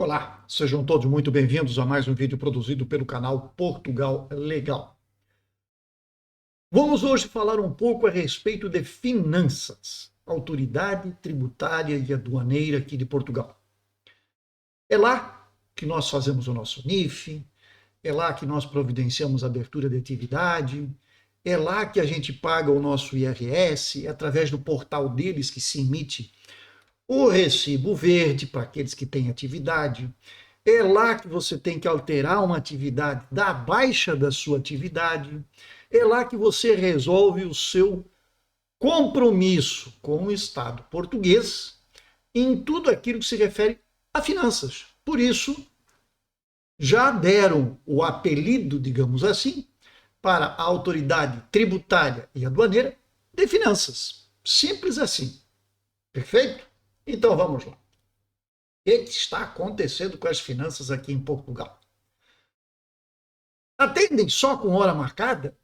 Olá, sejam todos muito bem-vindos a mais um vídeo produzido pelo canal Portugal Legal. Vamos hoje falar um pouco a respeito de finanças, autoridade tributária e aduaneira aqui de Portugal. É lá que nós fazemos o nosso NIF, é lá que nós providenciamos a abertura de atividade, é lá que a gente paga o nosso IRS, é através do portal deles que se emite o recibo verde para aqueles que têm atividade. É lá que você tem que alterar uma atividade da baixa da sua atividade. É lá que você resolve o seu compromisso com o Estado português em tudo aquilo que se refere a finanças. Por isso, já deram o apelido, digamos assim, para a autoridade tributária e aduaneira de finanças. Simples assim. Perfeito? Então vamos lá. O que está acontecendo com as finanças aqui em Portugal? Atendem só com hora marcada?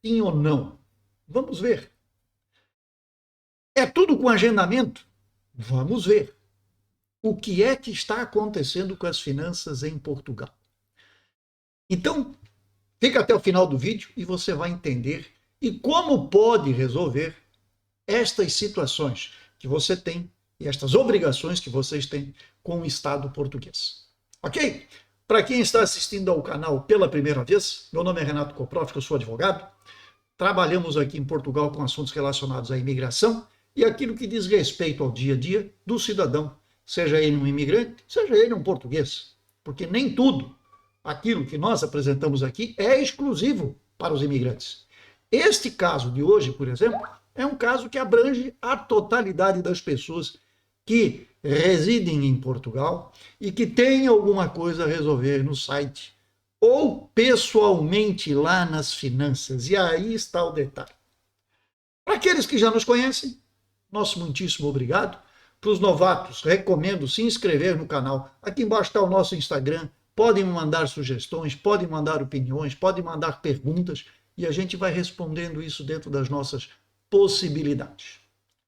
Sim ou não? Vamos ver. É tudo com agendamento? Vamos ver. O que é que está acontecendo com as finanças em Portugal? Então, fica até o final do vídeo e você vai entender e como pode resolver estas situações que você tem e estas obrigações que vocês têm com o Estado português. Ok? Para quem está assistindo ao canal pela primeira vez, meu nome é Renato Koproff, eu sou advogado. Trabalhamos aqui em Portugal com assuntos relacionados à imigração e aquilo que diz respeito ao dia a dia do cidadão, seja ele um imigrante, seja ele um português. Porque nem tudo aquilo que nós apresentamos aqui é exclusivo para os imigrantes. Este caso de hoje, por exemplo, é um caso que abrange a totalidade das pessoas que residem em Portugal e que têm alguma coisa a resolver no site ou pessoalmente lá nas finanças. E aí está o detalhe. Para aqueles que já nos conhecem, nosso muitíssimo obrigado. Para os novatos, recomendo se inscrever no canal. Aqui embaixo está o nosso Instagram. Podem mandar sugestões, podem mandar opiniões, podem mandar perguntas e a gente vai respondendo isso dentro das nossas possibilidades.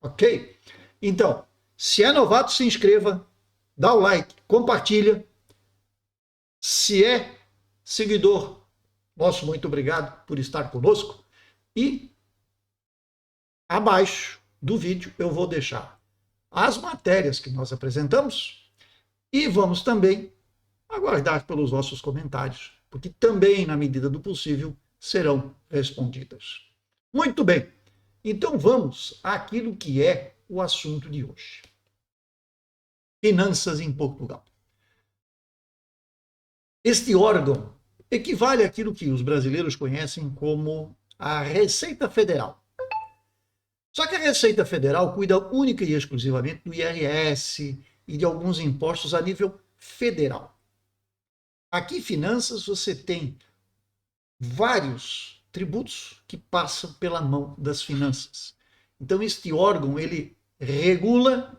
Ok? Então, se é novato, se inscreva, dá o like, compartilha. Se é seguidor, nosso muito obrigado por estar conosco. E abaixo do vídeo eu vou deixar as matérias que nós apresentamos e vamos também aguardar pelos vossos comentários, porque também, na medida do possível, serão respondidas. Muito bem, então vamos àquilo que é o assunto de hoje. Finanças em Portugal. Este órgão equivale àquilo que os brasileiros conhecem como a Receita Federal. Só que a Receita Federal cuida única e exclusivamente do IRS e de alguns impostos a nível federal. Aqui, finanças, você tem vários tributos que passam pela mão das finanças. Então, este órgão, ele regula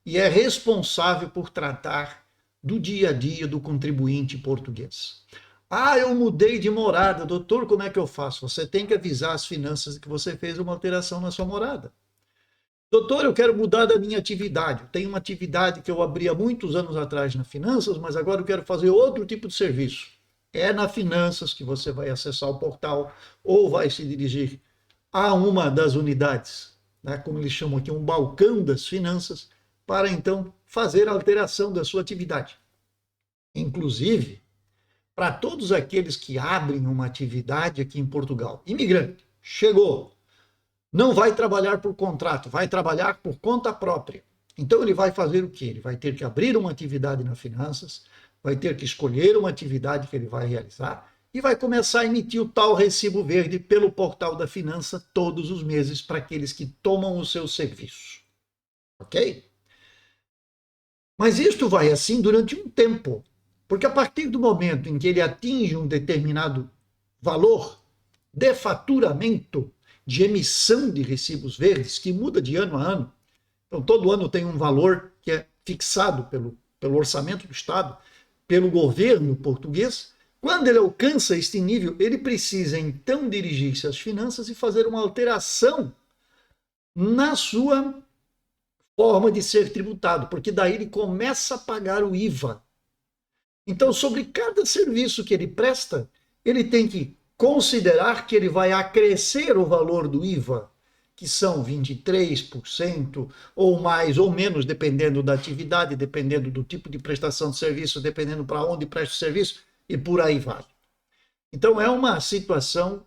e é responsável por tratar do dia a dia do contribuinte português. Ah, eu mudei de morada, doutor, como é que eu faço? Você tem que avisar as finanças que você fez uma alteração na sua morada. Doutor, eu quero mudar da minha atividade. Eu tenho uma atividade que eu abri há muitos anos atrás na finanças, mas agora eu quero fazer outro tipo de serviço. É na finanças que você vai acessar o portal ou vai se dirigir a uma das unidades, né, como eles chamam aqui, um balcão das finanças, para então fazer a alteração da sua atividade. Inclusive, para todos aqueles que abrem uma atividade aqui em Portugal, imigrante, chegou, não vai trabalhar por contrato, vai trabalhar por conta própria. Então ele vai fazer o quê? Ele vai ter que abrir uma atividade nas finanças, vai ter que escolher uma atividade que ele vai realizar e vai começar a emitir o tal recibo verde pelo portal da finança todos os meses para aqueles que tomam o seu serviço. Ok? Mas isto vai assim durante um tempo, porque a partir do momento em que ele atinge um determinado valor de faturamento, de emissão de recibos verdes, que muda de ano a ano, então todo ano tem um valor que é fixado pelo orçamento do Estado, pelo governo português. Quando ele alcança este nível, ele precisa então dirigir-se às finanças e fazer uma alteração na sua forma de ser tributado, porque daí ele começa a pagar o IVA. Então, sobre cada serviço que ele presta, ele tem que considerar que ele vai acrescer o valor do IVA, que são 23%, ou mais ou menos, dependendo da atividade, dependendo do tipo de prestação de serviço, dependendo para onde presta o serviço, e por aí vai. Então, é uma situação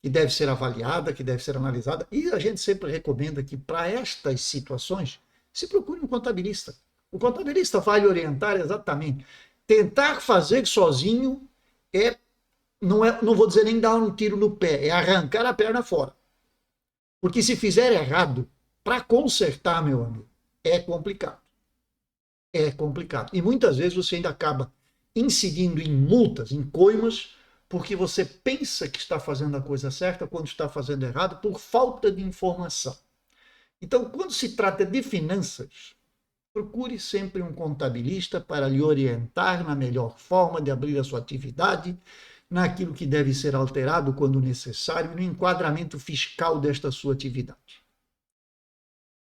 que deve ser avaliada, que deve ser analisada, e a gente sempre recomenda que, para estas situações, se procure um contabilista. O contabilista vai lhe orientar exatamente. Tentar fazer sozinho não vou dizer nem dar um tiro no pé, é arrancar a perna fora. Porque se fizer errado, para consertar, meu amigo, é complicado. É complicado. E muitas vezes você ainda acaba incidindo em multas, em coimas, porque você pensa que está fazendo a coisa certa quando está fazendo errado por falta de informação. Então, quando se trata de finanças, procure sempre um contabilista para lhe orientar na melhor forma de abrir a sua atividade, naquilo que deve ser alterado quando necessário, no enquadramento fiscal desta sua atividade.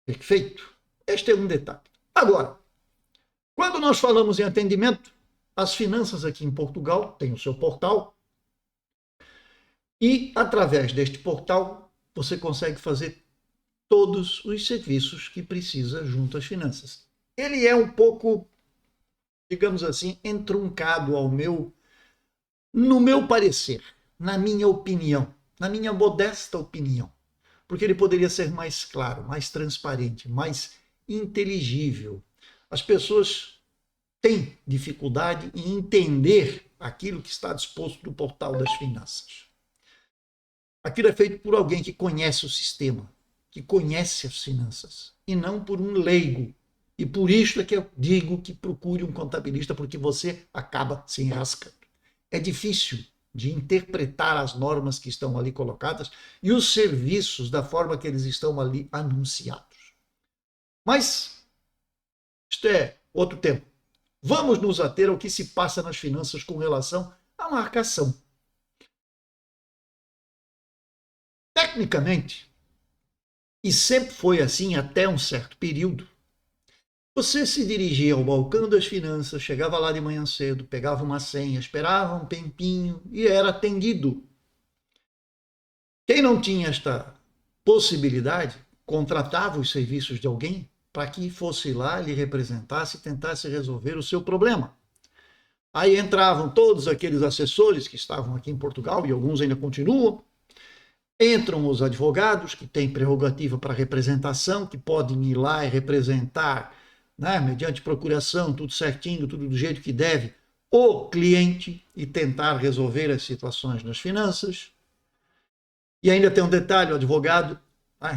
Perfeito? Este é um detalhe. Agora, quando nós falamos em atendimento, as finanças aqui em Portugal têm o seu portal, e através deste portal você consegue fazer todos os serviços que precisa junto às finanças. Ele é um pouco, digamos assim, entroncado no meu parecer, na minha opinião, na minha modesta opinião, porque ele poderia ser mais claro, mais transparente, mais inteligível. As pessoas têm dificuldade em entender aquilo que está disposto no portal das finanças. Aquilo é feito por alguém que conhece o sistema, que conhece as finanças, e não por um leigo. E por isso é que eu digo que procure um contabilista, porque você acaba se enrascando. É difícil de interpretar as normas que estão ali colocadas e os serviços da forma que eles estão ali anunciados. Mas isto é outro tempo. Vamos nos ater ao que se passa nas finanças com relação à marcação. Tecnicamente, e sempre foi assim até um certo período, você se dirigia ao balcão das finanças, chegava lá de manhã cedo, pegava uma senha, esperava um tempinho e era atendido. Quem não tinha esta possibilidade, contratava os serviços de alguém para que fosse lá, lhe representasse e tentasse resolver o seu problema. Aí entravam todos aqueles assessores que estavam aqui em Portugal, e alguns ainda continuam. Entram os advogados, que têm prerrogativa para representação, que podem ir lá e representar, né, mediante procuração, tudo certinho, tudo do jeito que deve, o cliente e tentar resolver as situações nas finanças. E ainda tem um detalhe, o advogado,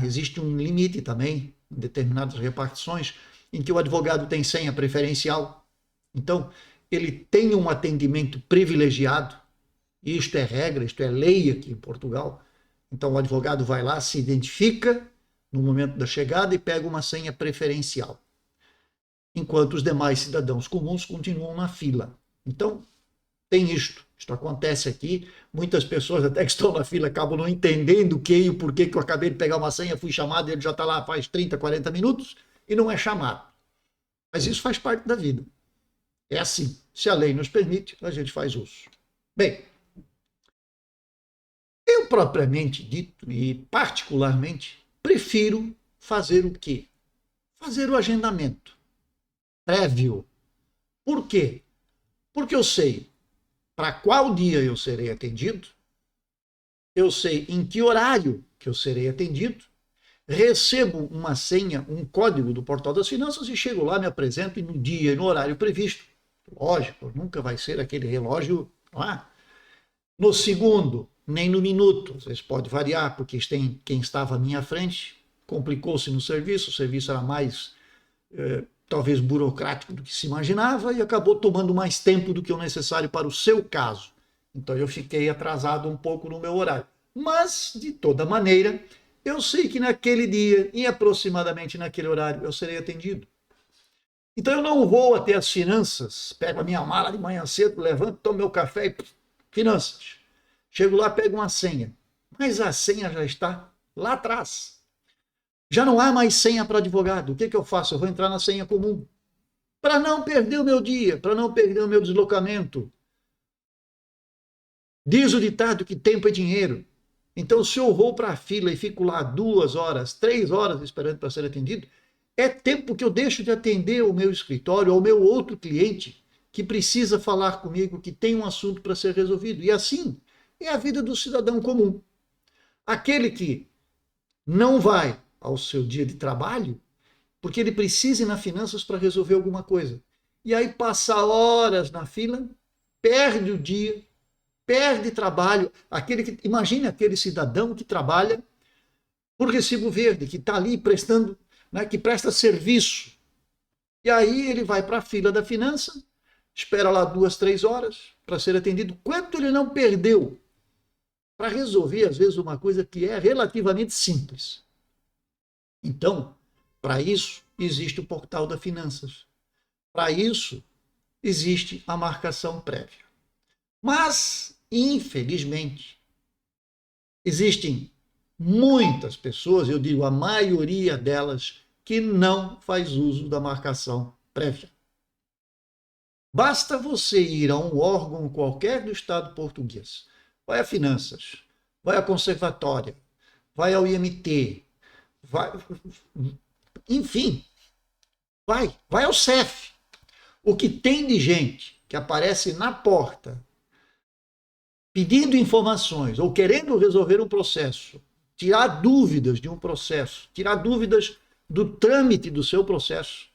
existe um limite também, em determinadas repartições, em que o advogado tem senha preferencial. Então, ele tem um atendimento privilegiado, isto é regra, isto é lei aqui em Portugal. Então, o advogado vai lá, se identifica no momento da chegada e pega uma senha preferencial, enquanto os demais cidadãos comuns continuam na fila. Então, tem isto acontece aqui, muitas pessoas até que estão na fila acabam não entendendo o que e o porquê que eu acabei de pegar uma senha, fui chamado e ele já está lá faz 30, 40 minutos e não é chamado. Mas isso faz parte da vida. É assim, se a lei nos permite, a gente faz uso. Bem, eu propriamente dito e particularmente prefiro fazer o quê? Fazer o agendamento prévio. Por quê? Porque eu sei para qual dia eu serei atendido, eu sei em que horário que eu serei atendido, recebo uma senha, um código do Portal das Finanças e chego lá, me apresento e no dia e no horário previsto. Lógico, nunca vai ser aquele relógio, não é? No segundo, nem no minuto, às vezes pode variar, porque tem quem estava à minha frente, complicou-se no serviço, o serviço era mais talvez burocrático do que se imaginava e acabou tomando mais tempo do que o necessário para o seu caso. Então eu fiquei atrasado um pouco no meu horário. Mas, de toda maneira, eu sei que naquele dia, e aproximadamente naquele horário, eu serei atendido. Então eu não vou até as finanças, pego a minha mala de manhã cedo, levanto, tomo meu café e finanças. Chego lá, pego uma senha. Mas a senha já está lá atrás. Já não há mais senha para advogado. O que eu faço? Eu vou entrar na senha comum. para não perder o meu dia, para não perder o meu deslocamento. Diz o ditado que tempo é dinheiro. Então, se eu vou para a fila e fico lá 2 horas, 3 horas esperando para ser atendido, é tempo que eu deixo de atender o meu escritório ou o meu outro cliente que precisa falar comigo, que tem um assunto para ser resolvido. E assim é a vida do cidadão comum. Aquele que não vai ao seu dia de trabalho porque ele precisa ir na finanças para resolver alguma coisa. E aí passa horas na fila, perde o dia, perde trabalho. Imagine aquele cidadão que trabalha por recibo verde, que está ali prestando, né, que presta serviço. E aí ele vai para a fila da finança, espera lá 2, 3 horas para ser atendido. Quanto ele não perdeu para resolver, às vezes, uma coisa que é relativamente simples. Então, para isso, existe o portal da finanças. Para isso, existe a marcação prévia. Mas, infelizmente, existem muitas pessoas, eu digo a maioria delas, que não faz uso da marcação prévia. Basta você ir a um órgão qualquer do Estado português, vai a Finanças, vai à Conservatória, vai ao IMT, vai, enfim, vai ao CEF. O que tem de gente que aparece na porta pedindo informações ou querendo resolver um processo, tirar dúvidas de um processo, tirar dúvidas do trâmite do seu processo,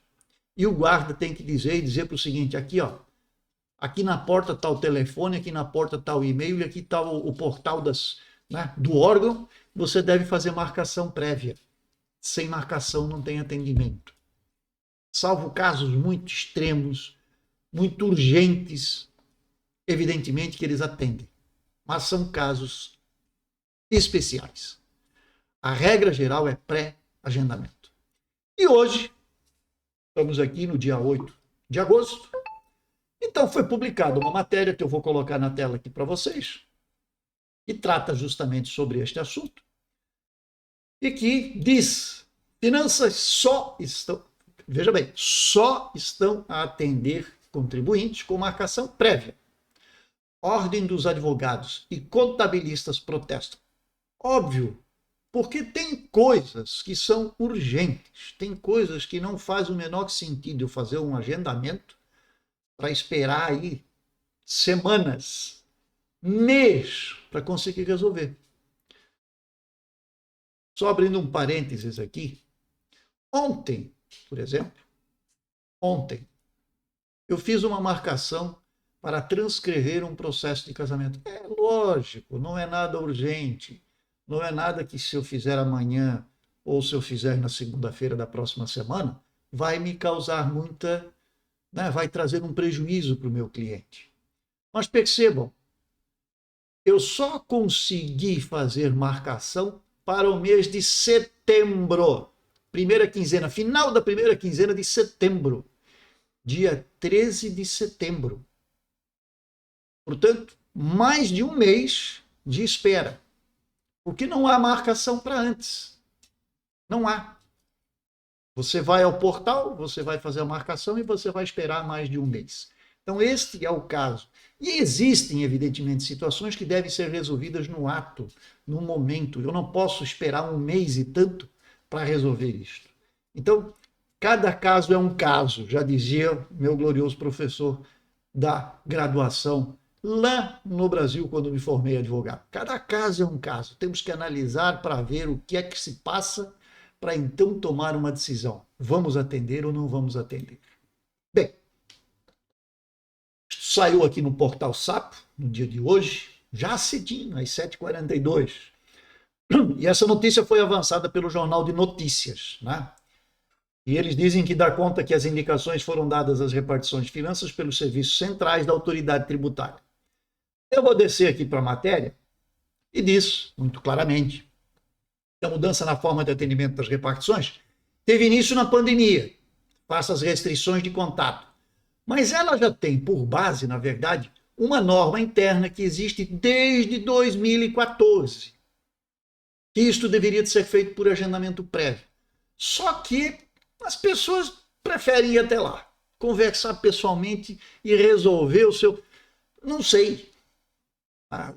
e o guarda tem que dizer para o seguinte, aqui, ó, aqui na porta está o telefone, aqui na porta está o e-mail, e aqui está o portal do órgão, você deve fazer marcação prévia. Sem marcação não tem atendimento. Salvo casos muito extremos, muito urgentes, evidentemente que eles atendem. Mas são casos especiais. A regra geral é pré-agendamento. E hoje, estamos aqui no dia 8 de agosto, então foi publicada uma matéria que eu vou colocar na tela aqui para vocês, que trata justamente sobre este assunto, e que diz, finanças só estão, veja bem, só estão a atender contribuintes com marcação prévia. Ordem dos advogados e contabilistas protestam. Óbvio, porque tem coisas que são urgentes, tem coisas que não faz o menor sentido eu fazer um agendamento para esperar aí semanas, mês, para conseguir resolver. Só abrindo um parênteses aqui, ontem, por exemplo, eu fiz uma marcação para transcrever um processo de casamento. É lógico, não é nada urgente, não é nada que se eu fizer amanhã ou se eu fizer na segunda-feira da próxima semana, vai me causar vai trazer um prejuízo para o meu cliente. Mas percebam, eu só consegui fazer marcação para o mês de setembro, primeira quinzena, final da primeira quinzena de setembro, dia 13 de setembro. Portanto, mais de um mês de espera, porque não há marcação para antes. Não há. Você vai ao portal, você vai fazer a marcação e você vai esperar mais de um mês. Então, este é o caso. E existem, evidentemente, situações que devem ser resolvidas no ato, no momento. Eu não posso esperar um mês e tanto para resolver isto. Então, cada caso é um caso, já dizia meu glorioso professor da graduação lá no Brasil, quando me formei advogado. Cada caso é um caso. Temos que analisar para ver o que é que se passa para então tomar uma decisão. Vamos atender ou não vamos atender? Bem, saiu aqui no Portal Sapo, no dia de hoje, já cedinho, às 7h42. E essa notícia foi avançada pelo Jornal de Notícias, né? E eles dizem que dá conta que as indicações foram dadas às repartições de finanças pelos serviços centrais da autoridade tributária. Eu vou descer aqui para a matéria e diz, muito claramente, que a mudança na forma de atendimento das repartições teve início na pandemia, passa as restrições de contato. Mas ela já tem por base, na verdade, uma norma interna que existe desde 2014, que isto deveria de ser feito por agendamento prévio. Só que as pessoas preferem ir até lá. conversar pessoalmente e resolver o seu... Não sei.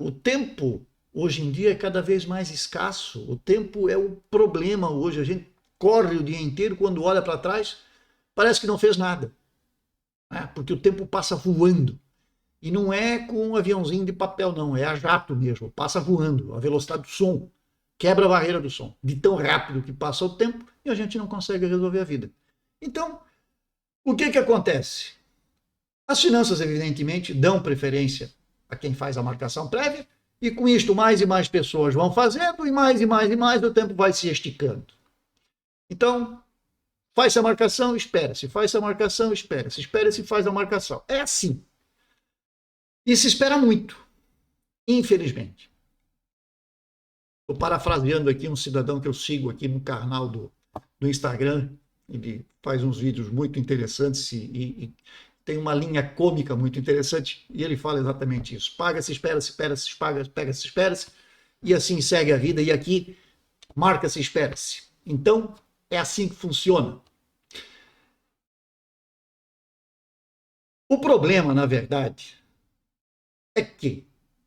O tempo, hoje em dia, é cada vez mais escasso. O tempo é o problema hoje. A gente corre o dia inteiro, quando olha para trás, parece que não fez nada. Porque o tempo passa voando. E não é com um aviãozinho de papel, não. É a jato mesmo. Passa voando. A velocidade do som. Quebra a barreira do som. De tão rápido que passa o tempo e a gente não consegue resolver a vida. Então, o que acontece? As finanças, evidentemente, dão preferência a quem faz a marcação prévia, e com isto mais e mais pessoas vão fazendo, e mais e mais e mais o tempo vai se esticando. Então, faz a marcação, espera-se. Faz a marcação, espera-se. Espera-se, faz a marcação. É assim. E se espera muito, infelizmente. Estou parafraseando aqui um cidadão que eu sigo aqui no canal do Instagram. Ele faz uns vídeos muito interessantes e tem uma linha cômica muito interessante, e ele fala exatamente isso. Paga-se, espera-se, espera-se, paga-se, espera-se, e assim segue a vida, e aqui marca-se, espera-se. Então, é assim que funciona. O problema, na verdade, é que,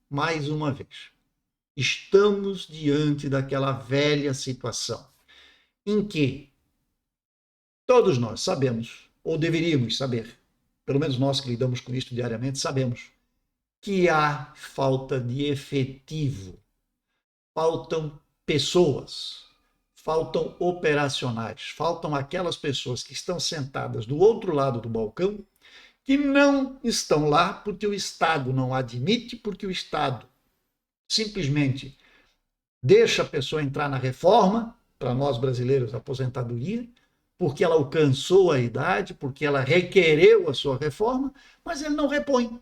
mais uma vez, estamos diante daquela velha situação em que todos nós sabemos, ou deveríamos saber, pelo menos nós que lidamos com isso diariamente, sabemos que há falta de efetivo, faltam pessoas, faltam operacionais, faltam aquelas pessoas que estão sentadas do outro lado do balcão, que não estão lá porque o Estado não admite, porque o Estado simplesmente deixa a pessoa entrar na reforma, para nós brasileiros, a aposentadoria, porque ela alcançou a idade, porque ela requereu a sua reforma, mas ele não repõe.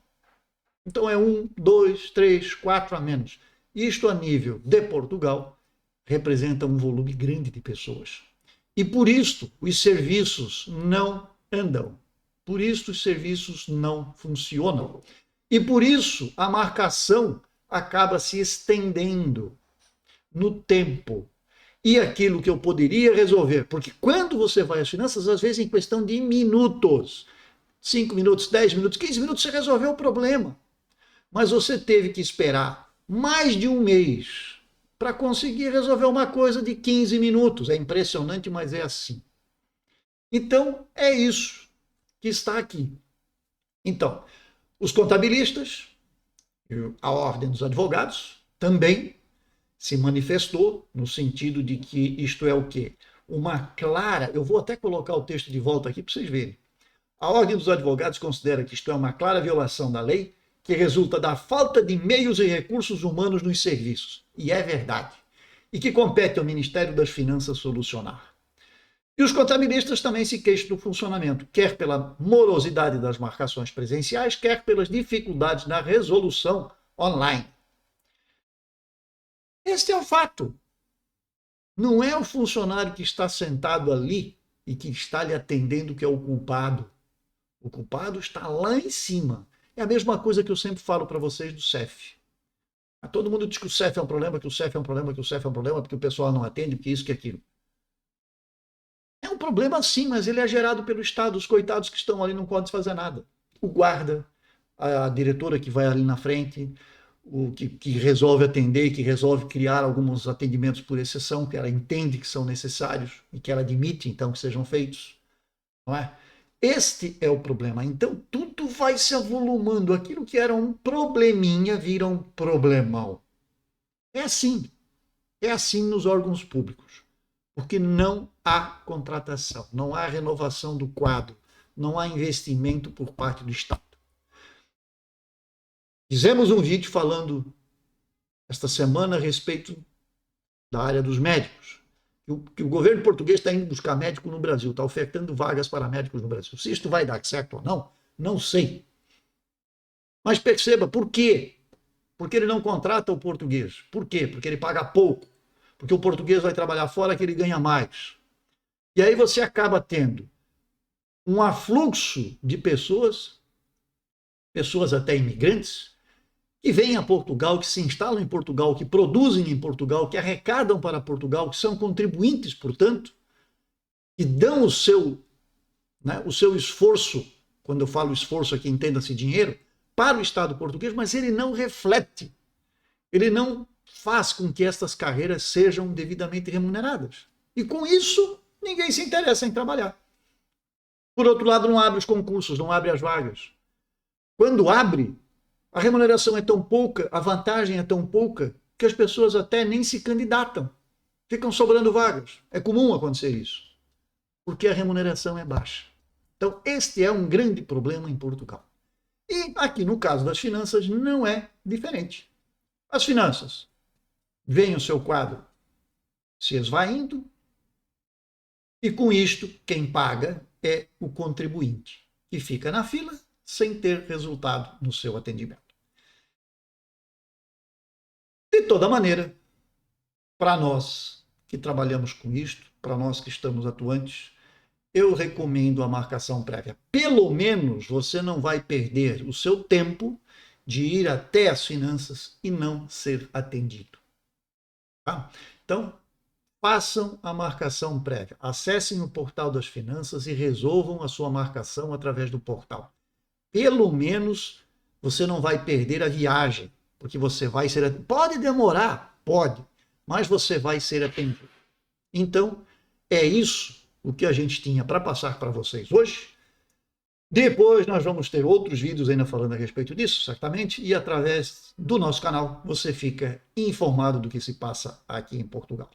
Então é 1, 2, 3, 4 a menos. Isto a nível de Portugal representa um volume grande de pessoas. E por isso os serviços não andam. Por isso os serviços não funcionam. E por isso a marcação acaba se estendendo no tempo. E aquilo que eu poderia resolver, porque quando você vai às finanças, às vezes em questão de minutos, 5 minutos, 10 minutos, 15 minutos, você resolveu o problema. Mas você teve que esperar mais de um mês para conseguir resolver uma coisa de 15 minutos. É impressionante, mas é assim. Então, é isso que está aqui. Então, os contabilistas, a Ordem dos Advogados, também se manifestou no sentido de que isto é o quê? Uma clara... Eu vou até colocar o texto de volta aqui para vocês verem. A Ordem dos Advogados considera que isto é uma clara violação da lei que resulta da falta de meios e recursos humanos nos serviços. E é verdade. E que compete ao Ministério das Finanças solucionar. E os contabilistas também se queixam do funcionamento, quer pela morosidade das marcações presenciais, quer pelas dificuldades na resolução online. Este é o fato. Não é o funcionário que está sentado ali e que está lhe atendendo que é o culpado. O culpado está lá em cima. É a mesma coisa que eu sempre falo para vocês do CEF. Todo mundo diz que o CEF é um problema, que o CEF é um problema, que o CEF é um problema, porque o pessoal não atende, porque isso, que aquilo. É um problema sim, mas ele é gerado pelo Estado. Os coitados que estão ali não podem fazer nada. O guarda, a diretora que vai ali na frente, o que resolve atender, que resolve criar alguns atendimentos por exceção, que ela entende que são necessários e que ela admite, então, que sejam feitos. Não é? Este é o problema. Então, tudo vai se avolumando. Aquilo que era um probleminha vira um problemão. É assim. É assim nos órgãos públicos. Porque não há contratação, não há renovação do quadro, não há investimento por parte do Estado. Fizemos um vídeo falando esta semana a respeito da área dos médicos. Que o governo português está indo buscar médico no Brasil, está ofertando vagas para médicos no Brasil. Se isto vai dar certo ou não, não sei. Mas perceba, por quê? Porque ele não contrata o português. Por quê? Porque ele paga pouco. Porque o português vai trabalhar fora que ele ganha mais. E aí você acaba tendo um afluxo de pessoas até imigrantes, que vêm a Portugal, que se instalam em Portugal, que produzem em Portugal, que arrecadam para Portugal, que são contribuintes, portanto, e dão o seu esforço quando eu falo esforço aqui, entenda-se dinheiro, para o Estado português, mas ele não reflete, ele não faz com que estas carreiras sejam devidamente remuneradas. E com isso, ninguém se interessa em trabalhar. Por outro lado, não abre os concursos, não abre as vagas. Quando abre, a remuneração é tão pouca, a vantagem é tão pouca, que as pessoas até nem se candidatam. Ficam sobrando vagas. É comum acontecer isso, porque a remuneração é baixa. Então, este é um grande problema em Portugal. E aqui, no caso das finanças, não é diferente. As finanças veem o seu quadro se esvaindo, e com isto, quem paga é o contribuinte, que fica na fila sem ter resultado no seu atendimento. De toda maneira, para nós que trabalhamos com isto, para nós que estamos atuantes, eu recomendo a marcação prévia. Pelo menos você não vai perder o seu tempo de ir até as finanças e não ser atendido. Tá? Então, façam a marcação prévia. Acessem o portal das finanças e resolvam a sua marcação através do portal. Pelo menos você não vai perder a viagem, porque você vai ser atendido. Pode demorar, pode, mas você vai ser atendido. Então, é isso o que a gente tinha para passar para vocês hoje. Depois nós vamos ter outros vídeos ainda falando a respeito disso, certamente, e através do nosso canal você fica informado do que se passa aqui em Portugal.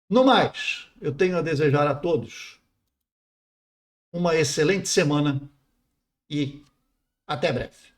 No mais, eu tenho a desejar a todos uma excelente semana e até breve.